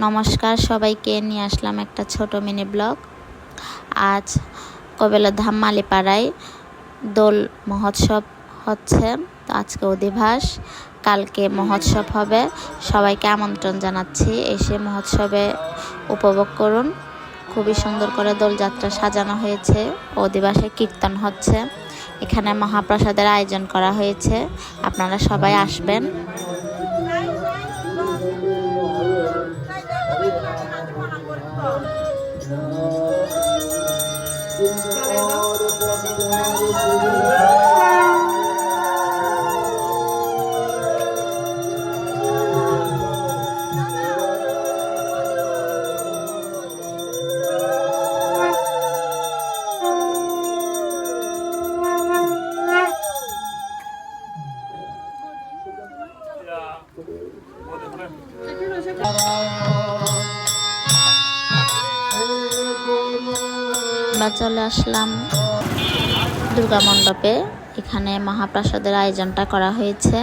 নমস্কার, সবাইকে নিয়ে আসলাম একটা ছোট মিনি ব্লগ। আজ কবেলধাম মালিপাড়ায় দোল মহোৎসব হচ্ছে। তো আজকে অধিবাস, কালকে মহোৎসব হবে। সবাইকে আমন্ত্রণ জানাচ্ছি, এসে মহোৎসবে উপভোগ করুন। খুবই সুন্দর করে দোলযাত্রা সাজানো হয়েছে। অধিবাসে কীর্তন হচ্ছে। এখানে মহাপ্রসাদের আয়োজন করা হয়েছে, আপনারা সবাই আসবেন। আমরা চলে আসলাম দুর্গা মণ্ডপে। এখানে মহাপ্রসাদের আয়োজনটা করা হয়েছে।